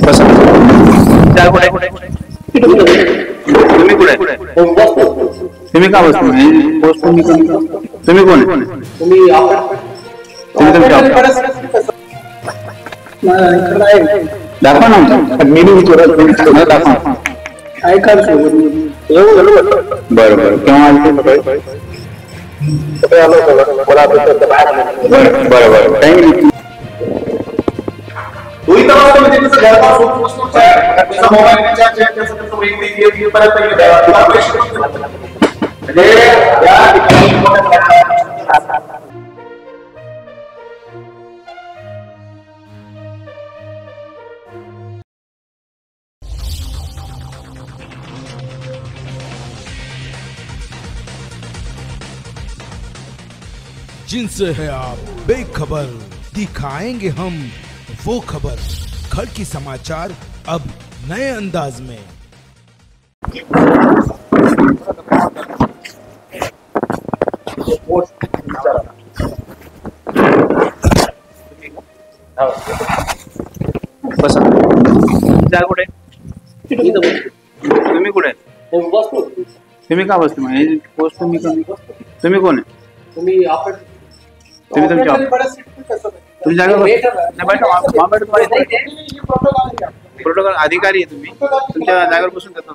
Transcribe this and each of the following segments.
कसं चार कुठे तुम्ही कुठे तुम्ही का बसतो पोस्ट तुम्ही कोण तुम्ही दाखवा ना दाखवा बरं बरं केव्हा बरं बरं थँक्यू जिनसे है आप बेखबर, दिखाएंगे हम वो खबर। खड़की समाचार अब नए अंदाज में। बसा चार कुठे तुम्ही कुठे तुम्ही का बसतो पोस्ट तुम्ही कोण आहे तुम्ही तुमच्या तुम्ही प्रोटोकॉल अधिकारी आहे तुम्ही तुमच्या जागेवर बसून करता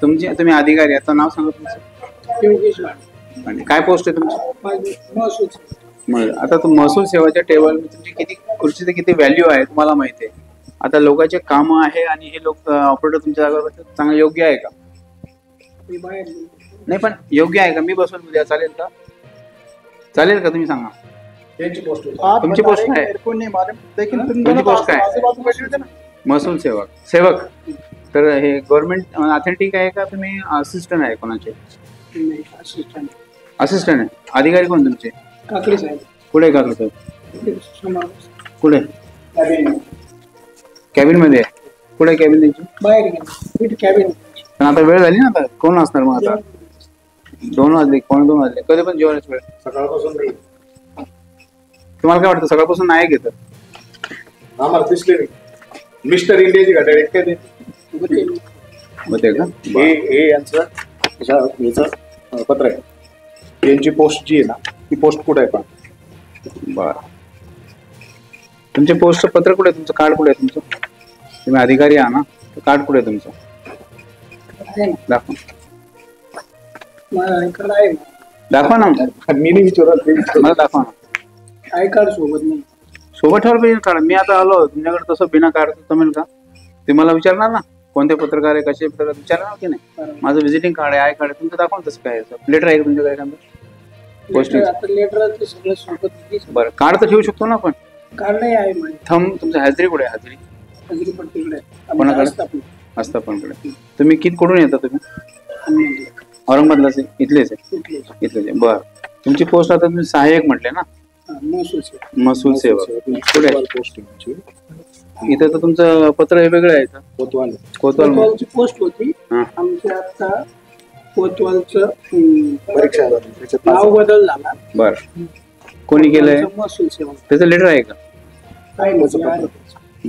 तुम्ही अधिकारी आता नाव सांगा तुमचं आणि काय पोस्ट आहे तुमची आता महसूल सेवाच्या टेबल तुमची किती खुर्चीचे किती व्हॅल्यू आहे तुम्हाला माहिती आहे आता लोकांचे काम आहे आणि हे लोक ऑपरेटर तुमच्या जागेवर चांगलं योग्य आहे का नाही पण योग्य आहे का मी बसून उद्या चालेल का तुम्ही सांगा तुमची पोस्ट काय तुमची पोस्ट काय महसूल सेवक तर हे गव्हर्नमेंट ऑथेंटिक आहे का तुम्ही असिस्टंट आहे कोणाचे असिस्टंट आहे अधिकारी कोण तुमचे काकडे साहेब कुठे काकडे साहेब कुठे कॅबिन मध्ये कुठे कॅबिन त्यांची बाहेर कॅबिन पण आता वेळ झाली ना आता कोण असणार मग आता 2 वाजले 2:15 कधी पण जेवणाची वेळ सकाळपासून नाही तुम्हाला काय वाटतं सकाळपासून नाही घेत आम्हाला दिसले नाही मिस्टर इंडियाची घड्याळ काय ते होते का हे यांचं पत्र आहे यांची पोस्ट जी आहे ना ती पोस्ट कुठे आहे पण बर तुमचे पोस्ट पत्र कुठे तुमचं कार्ड कुठे आहे तुमचं तुम्ही अधिकारी आहात ना कार्ड कुठे आहे तुमचं दाखवा दाखवा ना मी नाही विचारत मला दाखवा ना आय कार्ड सोबत नाही सोबत ठेवा पाहिजे कार्ड मी आता आलो तुमच्याकडे तसं बिना कार्ड जमेल का ते मला विचारणार ना कोणते पत्रकार आहे कसे पत्रकार विचारणार की नाही माझं व्हिजिटिंग कार्ड आहे आय कार्ड आहे तुमचं दाखवा तसं काय लेटर आहे तुमच्याकडे एखादं बरं कार्ड तर ठेवू शकतो ना आपण कार्ड नाही आहे थंब तुमचं हजरी कुठे आहे हजरी कोणाकडे आस्थापनकडे तुम्ही किती कुठून येता तुम्ही औरंगाबादलाच इथलेच आहे बरं तुमची पोस्ट आता तुम्ही सहाय्यक म्हटले ना महसूल सेवक कुठे इथं तर तुमचं पत्र हे वेगळं आहे कोतवालची पोस्ट होती आमच्या आता कोतवालचं परीक्षा नाव बदल झाला बर कोणी केलंय महसूल सेवक त्याचं लेटर आहे का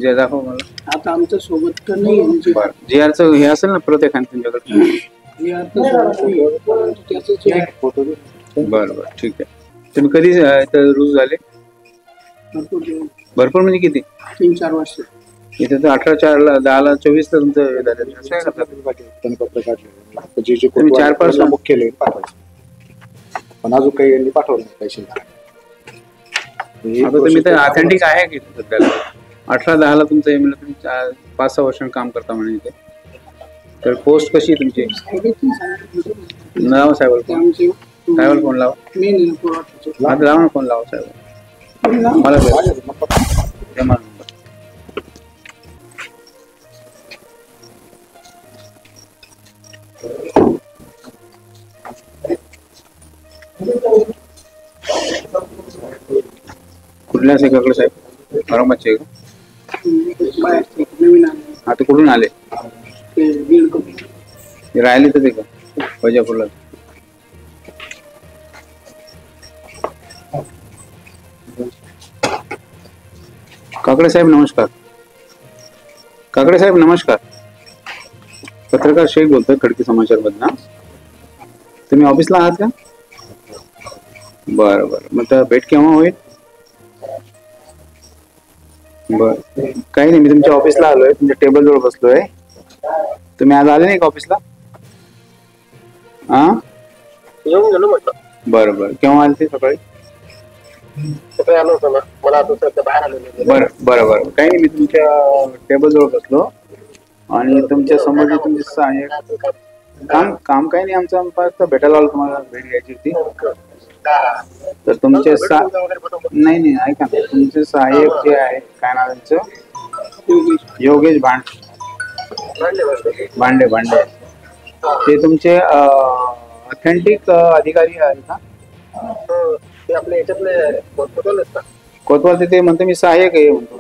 जे दाखव मला आता आमच्या सोबत तर नाही जी आरचं हे असेल ना प्रत्येक तुमच्याकडे बरं ठीक आहे तुम्ही कधी रुजू झाले भरपूर म्हणजे किती 3-4 वर्ष इथे तर 18/4/10 24 तुमचं तुम्ही 4-5 बुक केले पण अजून काही पाठवलं नाही पैसे आता तुम्ही तर ऑथेंटिक आहे की सध्याला 18/10 तुमचं एम तुम्ही 5-6 वर्षांनी काम करता म्हणे इथे तर पोस्ट कशी आहे तुमची नाव साहेब फोन लावा लावा ना फोन लावा साहेब मला कुठल्या सेकाकडे साहेब औरंगाबादचे का आता कुठून आले राहिले तर ते का वैजापूरला काकडे साहेब नमस्कार. काकडे साहेब नमस्कार. पत्रकार शेख बोलतोय खडकी समाचार मधनं. तुम्ही ऑफिसला आहात का? बरं बरं. मग तर भेट केव्हा होईल? बर, काही नाही, मी तुमच्या ऑफिसला आलोय, तुमच्या टेबल जवळ बसलोय. तुम्ही आज आले नाही का ऑफिसला? हा, येऊन गेलो म्हटलं. बरं बरं. केव्हा आले ते? सकाळी? सकाळी आलो होतो ना, मला आता सध्या बाहेर आलेलो. बरं बरं बरं. काही नाही, मी तुमच्या टेबल जवळ बसलो आणि तुमच्या समोर जे तुमचे सहाय्यक काम काही नाही, आमचं फक्त भेटायला आलो, तुम्हाला भेट घ्यायची होती. तर तुमचे नाही नाही, ऐका ना, तुमचे सहाय्यक जे आहे, काय नाव त्यांचं? योगेश भांडे भांडे. ते तुमचे ऑथेंटिक अधिकारी आहेत का? ते आपल्या याच्यातले कोतवाल. ते म्हणतो मी सहाय्यक आहे म्हणतो.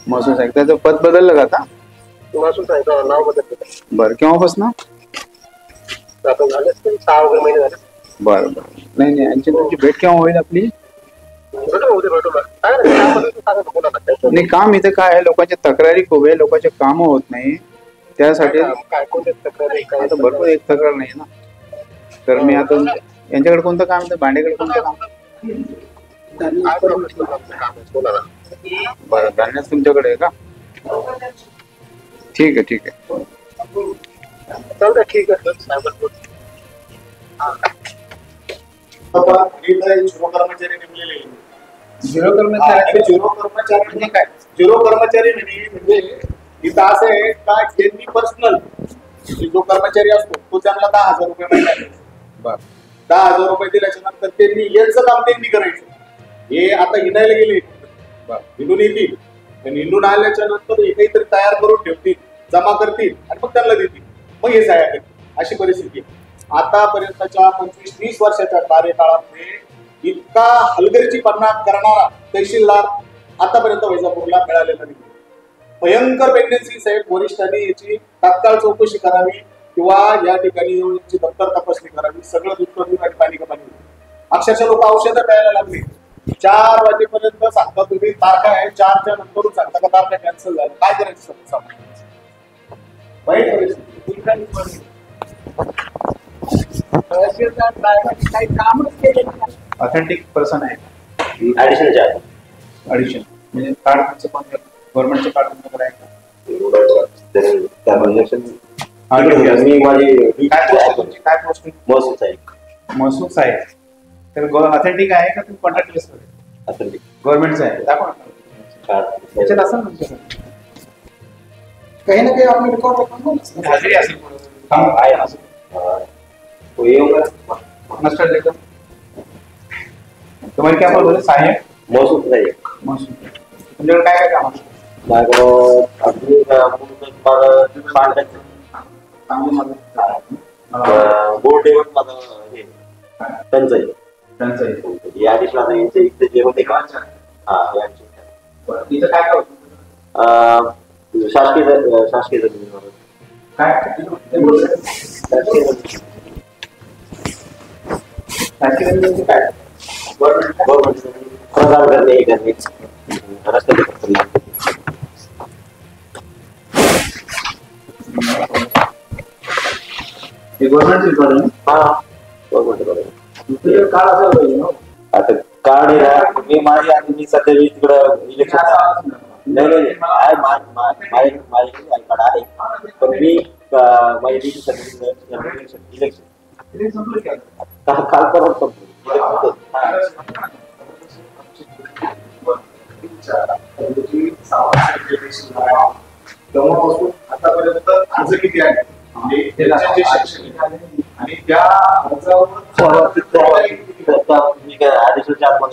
महसूल साहेब. त्याचं पद बदललं का आता? नाव बदललं. बरं, केव्हापासून? आता झाले 6 वगैरे महिने झाले. बरं बरं. नाही नाही, यांची तुमची भेट केव्हा होईल आपली? नाही, काम इथे काय आहे, लोकांच्या तक्रारी खूप आहे, लोकांचे काम होत नाही, त्यासाठी आता भरपूर एक तक्रार नाही ना. तर मी आता यांच्याकडे कोणतं काम आहे? भांडेकडे कोणतं काम? बरं, धान्यच तुमच्याकडे आहे का? ठीक आहे ठीक आहे. चालतं, ठीक आहे. झिरो कर्मचारी नेमलेले. झिरो कर्मचारी म्हणजे काय? झिरो कर्मचारी म्हणजे इथं असं आहे का, त्यांनी पर्सनल जो कर्मचारी असतो तो त्यांना 10,000 रुपये महिना देतो. 10,000 रुपये दिल्याच्या नंतर त्यांनी यांचं काम त्यांनी करायचं. हे आता हिंडायला गेले, हिंडून येतील, हिंडून आल्याच्या नंतर हे काहीतरी तयार करून ठेवतील, जमा करतील आणि मग त्यांना देतील, मग हे सहाय्य करतील. अशी परिस्थिती आहे. आतापर्यंतच्या 25-30 वर्षाच्या कार्यकाळामध्ये इतका हलगर्जीपणा करणारा तहसीलदार आतापर्यंत वैजापूरला मिळालेला नाही. भयंकर पेंडेन्सी. साहेब, वरिष्ठांनी याची तात्काळ चौकशी करावी किंवा या ठिकाणी याची दप्तर तपासणी करावी. सगळं दुष्परिणाम आणि पाणी कपाणी. अक्षरशः लोक औषधं प्यायला लागली. 4 वाजेपर्यंत सांगता तुम्ही तारखा आहे, 4च्या नंतरून सांगता का तारखा कॅन्सल झाली. काय करायचं सामान्य? वाईट परिस्थिती. काही कामच केलं. ऑथेंटिक पर्सन आहे. ऍडिशनल म्हणजे कार्ड पण गव्हर्नमेंटचे कार्ड तुमच्याकडे आहे का? मी माझी काय पोस्ट? महसूल साहेब. तर ऑथेंटिक आहे का तुम्ही कॉन्ट्रॅक्ट बेस वर? गव्हर्नमेंटचं आहे. दाखवा त्याच्यात असेल तुमच्याकडे काही ना काही आपले रेकॉर्ड हाजरी असेल आहे असेल. तुम्हाला काय बोलतो? सहाय्यक महसूल. तुमच्याकडे काय काय काम असतं? बोर्ड लेवल टंचाई जे होते का, इथं काय काय होतं? शासकीय जमिनीवर काय गव्हर्नमेंट प्रदान करणे हे करणे रस्त्याचे आता कार्ड आहे ना. मी माझी आता मी सध्या तिकडं इलेक्शन नाही माझ्याकडे कार्ड आहे, पण मी माझी इलेक्शन काल परत संपलं. तेव्हापासून आतापर्यंत अर्ज किती आहे आणि त्या अर्जावर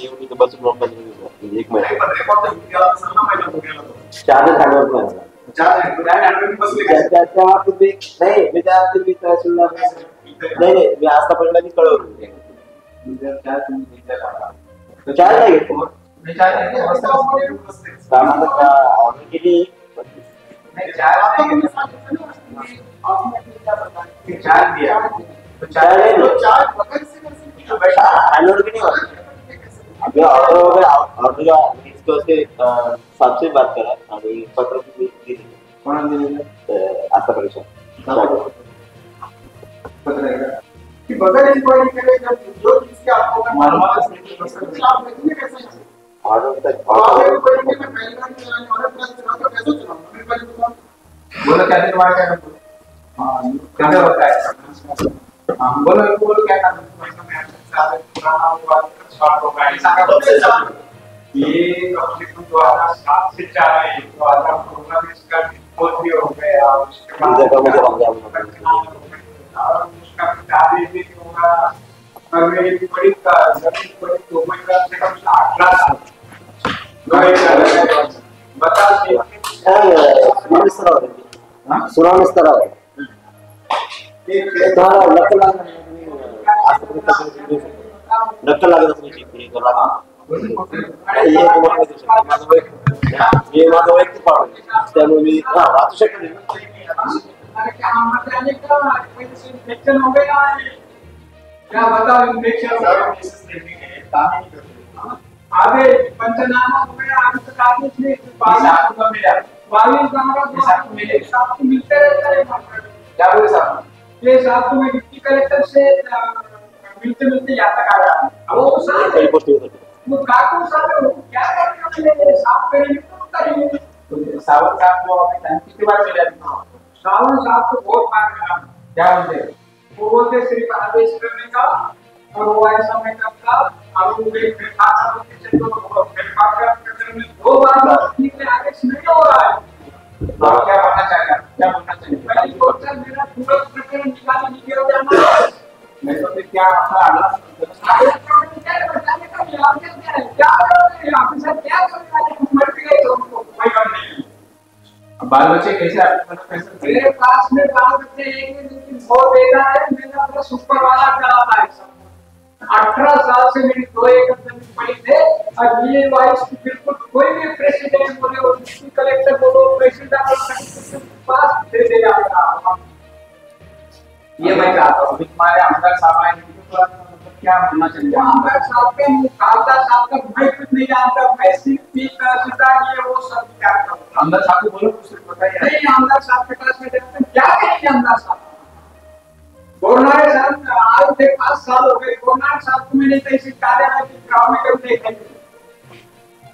येऊन इथं बसून एक महिना नाही मी आतापर्यंत कळवलं चार नाही घेतो ऑर्डर केली. ऑर्डर वगैरह ऑर्डर इसको से साहब से बात करा आणि पत्र दिली कोणाला दिलेलं आता परीक्षा पत्र आहे का की बगैर इंक्वायरी केले तर जो चीज के आपको मालूमातच नाही कसं आप देखिए कैसे ऑर्डर तक ऑर्डर इंक्वायरी में पहले का ऑर्डर प्लस चुनाव तो कैसे चुनाव मैं पहले चुनाव बोला क्या दिन वाला क्या बोलो हाँ क्या होता है हाँ बोलो क्या नाम है सारे पुराना हुआ स्टार्ट हो गया ऐसा कब से चालू ये कम से कम 2007 से चालू है 2019 का डिस्पोज भी हो गया उसके बाद और उसका दादी भी होगा और मेरी बड़ी का जमीन बड़ी तो मैं कम से कम 18 साल बता सुनामी स्तरावर नक्कल लागत असण्याची हे माझं वैयक्तिक पाठ त्यामुळे मी वाचू शकत नाही इन्फेक्शन हो गया है क्या बताओ इन्फेक्शन आगे पंचनामा हो गया अभी तक आगे नहीं 22 साहब को मिलते रहता है क्या बोले साहब ये साहब को मैं डिप्टी कलेक्टर से मिलते यहाँ तक आया वो साहब वो काकू साहब क्या करेंगे साफ करेंगे तो करेंगे सावंत साहब को हमें कितनी बार मिला सावंत साहब को बहुत बार मिला क्या बोलते वो बोलते सिर्फ आदेश करने का और वो ऐसा मैं करता और वो एक खाता होते तो फिर पाकर में 2 बार निकले आदेश नहीं हो रहा है आप क्या बोलना चाहिए क्या बोलना चाहिए पहले बोलता मेरा पूरा प्रकरण निकाल लीजिए जाना मैं तो फिर क्या आपका अगला बाल बच्चे कैसे मेरे पास में बाल बच्चे एक लेकिन बहुत बेटा है मेरा अपना सुपर वाला चलाता है सब 18 साल से मेरी 2 एकड़ जमीन पड़ी थे और ये वाइस बिल्कुल कोई भी प्रेसिडेंट बोले और डिस्ट्रिक्ट कलेक्टर बोलो प्रेसिडेंट पास दे देगा ये मैं चाहता हूँ अभी तुम्हारे आमदार साहब आएंगे तो थोड़ा मतलब क्या होना चाहिए आमदार साहब के मुकाबला साहब का मैं कुछ नहीं जानता मैं सिर्फ पी का सीता ये वो सब जानता हूँ आमदार साहब को बोलो कुछ बताइए नहीं आमदार साहब के पास में जाते क्या करेंगे आमदार साहब कोरोना साहब आज से 5 साल हो गए कोरोना साहब को मैंने कैसे कार्यालय के गांव में कभी देखा नहीं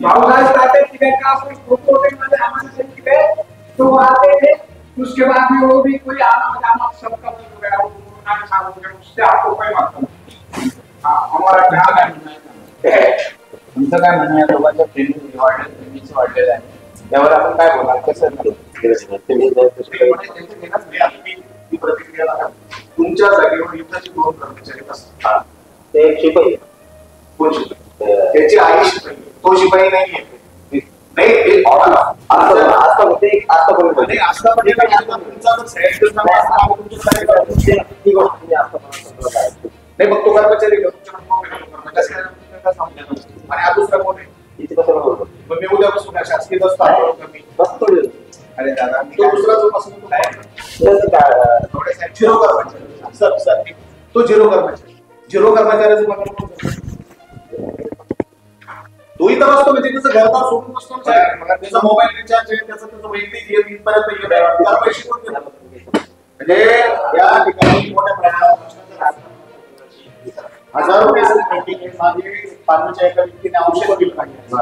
बाबूलाल ताते टिकट का कोई फोटो वाले हमारे से टिकट तो आते थे उसके बाद में वो भी कोई आना जाना सबका बंद हो गया वो कोरोना साहब हो गया उससे आपको कोई मतलब हां हमारा क्या करना है तुमचं काय म्हणणं आहे लोकांच्या ट्रेनिंग वाढलेलं वाढलेलं आहे त्यावर आपण काय बोलणार कसं प्रतिक्रिया तुमच्या जागेवर युद्धाचे 2 कर्मचारी असतात ते एक शिपाई कोण शिपाई त्याची आई शिपाई तो शिपाई नाही आहे नाही ते आता होते आतापर्यंत नाही असता पण तुमचा जर सेट नाही मग तो कर्मचारी आणि हा दुसरा कोण आहे इथे कसं होतं मग मी उद्यापासून शासकीय दस्ता मी बसतो अरे दादा तो दुसरा जो पासून तो काय थोडे झिरो कर्मचारी सर तो झिरो कर्मचाऱ्याचं बघा तो इथं बसतो म्हणजे त्याचं घरदार सोडून बसतो त्याचा मोबाईल रिचार्ज आहे त्याचं वैयक्तिक येत इथपर्यंत त्याला पैसे कोण देणार म्हणजे या ठिकाणी मोठ्या प्रमाणात हजारो केसेस पेंडिंग आहे माझी पाण्याच्या एका व्यक्तीने औषध बिल काढलं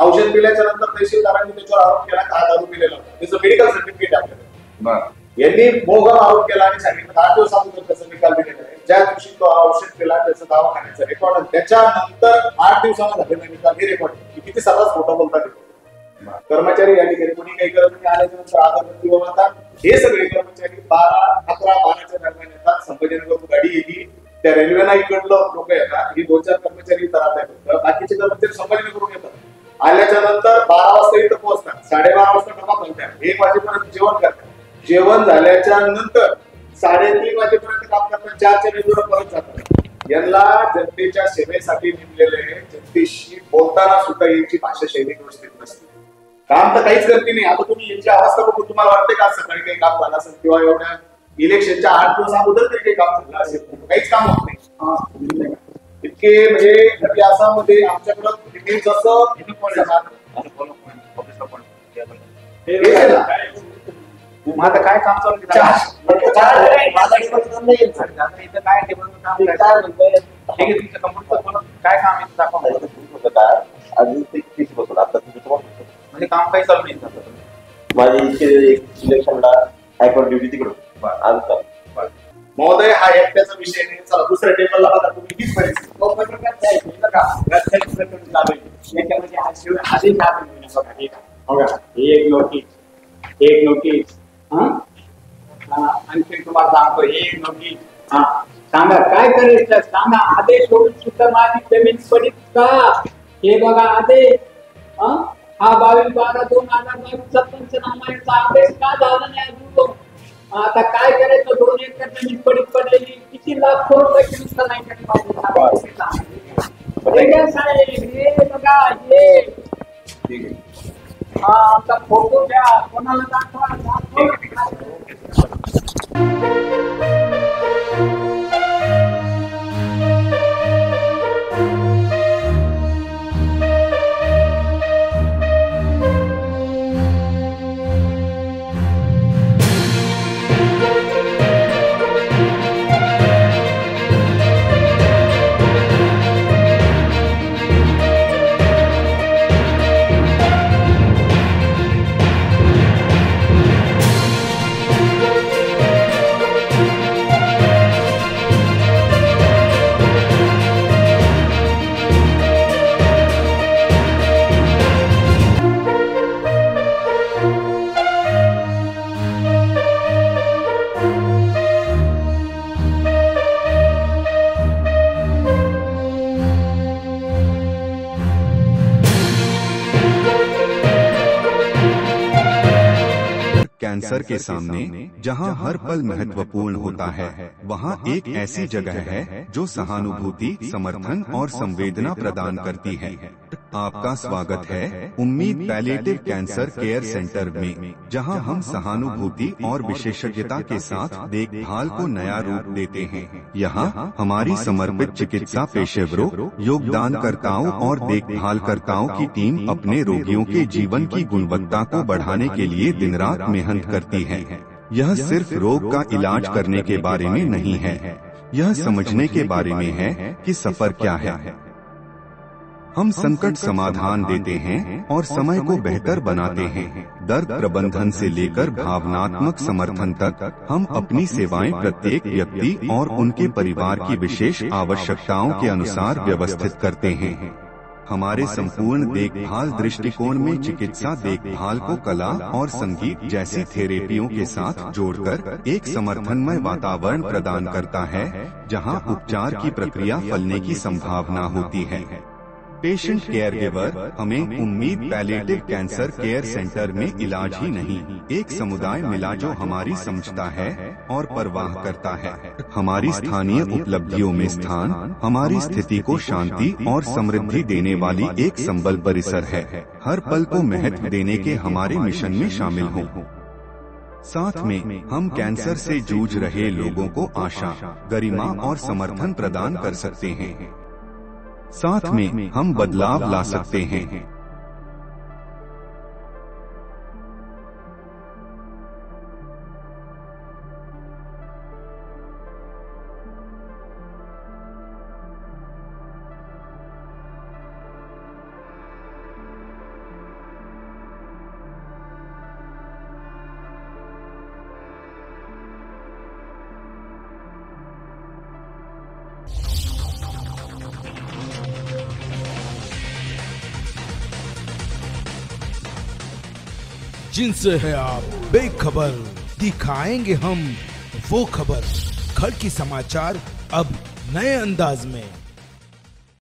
औषध पिल्याच्या नंतर तहसीलदारांनी त्याच्यावर आरोप केला का दारू पिलेला त्याचं मेडिकल सर्टिफिकेट आपल्याला यांनी मोघम आरोप केला आणि सांगितलं 8 दिवस अगोदर त्याचा निकाल दिलेला आहे ज्या दिवशी तो औषध पिला त्याचा दवाखान्याचा रेकॉर्ड त्याच्यानंतर 8 दिवसांना झालेला निकाल हे रेकॉर्ड किती सर्रास खोटा बोलतात कर्मचारी या ठिकाणी कोणी काही करत नाही आल्याच्या नंतर आधारपत्ती वगळतात हे सगळे कर्मचारी 11-12 दरम्यान येतात संभाजीनगरहून गाडी येते त्या रेल्वेला इकडलं लोक येतात ही 2-4 कर्मचारी इथं राहतात बाकीचे कर्मचारी संभाजीनगरहून येतात आल्याच्या नंतर 12 वाजता इथं पोहोचतात 12:30 वाजता डबा घालतात 1 वाजेपर्यंत जेवण करतात जेवण झाल्याच्या नंतर 3:30 वाजेपर्यंत काम करतात 4च्या रेल्वेला परत जातात यांना जनतेच्या सेवेसाठी नेमलेले जनतेशी बोलताना सुद्धा यांची भाषा शैली व्यवस्थित नसते काम तर काहीच करते नाही आता तुम्ही यांची अवस्था बघून तुम्हाला वाटते का सकाळी काही काम झालं असेल किंवा एवढ्या इलेक्शनच्या 8 दिवस अगोदर तरी काही काम झालं असेल काहीच काम होत नाही इतके म्हणजे इतिहासामध्ये आमच्याकडं किती जसं मग आता काय काम चालू आहे? आता इथं काय टेबल काम करायचं? ठीक आहे, तुमचं कम्प्युटरचं काय काम आहे दाखवा. अजून ते किती बसवलं आता म्हणजे काम काही चालू नाही आता. माझी इलेक्शनला हायकोर्ट ड्युटी तिकडं आज महोदय हा एकट्याचा विषय नाही. चला दुसऱ्या टेबलला बघा तुम्ही हीच परिस्थिती एक नोटीस आणखी तुम्हाला सांगतो एक नोटीस. हा सांगा काय करायचं सांगा. आदेश होऊन सुद्धा माझी जमीन पडीत का? हे बघा आदेश. हा 22/12/2022 पंचनामाचा आदेश का झाला नाही अजून? आता काय करायचं? 2 एकर जमीन पडीत पडलेली किती लाखो रुपये नुकसान नाही साहेब. हे बघा हे ठीक आहे. हा आमचा फोटो द्या कोणाला दाखवा. कैंसर के सामने जहां हर पल महत्वपूर्ण होता है, वहां एक ऐसी जगह है जो सहानुभूति, समर्थन और संवेदना प्रदान करती है। आपका स्वागत है उम्मीद पैलिएटिव कैंसर केयर सेंटर में, जहां हम सहानुभूति और विशेषज्ञता के साथ देखभाल को नया रूप देते हैं। यहां हमारी समर्पित चिकित्सा पेशेवरों, योगदानकर्ताओं और देखभालकर्ताओं की टीम अपने रोगियों के जीवन की गुणवत्ता को बढ़ाने के लिए दिन रात मेहनत करती है। यह सिर्फ रोग का इलाज करने के बारे में नहीं है, यह समझने के बारे में है कि सफर क्या है। हम संकट समाधान देते हैं और समय को बेहतर बनाते हैं। दर्द प्रबंधन से लेकर भावनात्मक समर्थन तक हम अपनी सेवाएं प्रत्येक व्यक्ति और उनके परिवार की विशेष आवश्यकताओं के अनुसार व्यवस्थित करते हैं। हमारे संपूर्ण देखभाल दृष्टिकोण में चिकित्सा देखभाल को कला और संगीत जैसी थेरेपियों के साथ जोड़कर एक समर्थनमय वातावरण प्रदान करता है, जहां उपचार की प्रक्रिया फलने की संभावना होती है। पेशेंट केयर गिवर हमें उम्मीद पैलिएटिव कैंसर केयर सेंटर में इलाज ही नहीं, एक समुदाय मिला जो हमारी समझता है और परवाह करता है। हमारी स्थानीय उपलब्धियों में स्थान हमारी स्थिति को शांति और समृद्धि देने वाली एक संबल परिसर है। हर पल को महत्व देने के हमारे मिशन में शामिल हों। साथ में हम कैंसर से जूझ रहे लोगों को आशा, गरिमा और समर्थन प्रदान कर सकते हैं। साथ में हम बदलाव ला सकते हैं। जिनसे है आप बेखबर, दिखाएंगे हम वो खबर। खड़ की समाचार अब नए अंदाज में।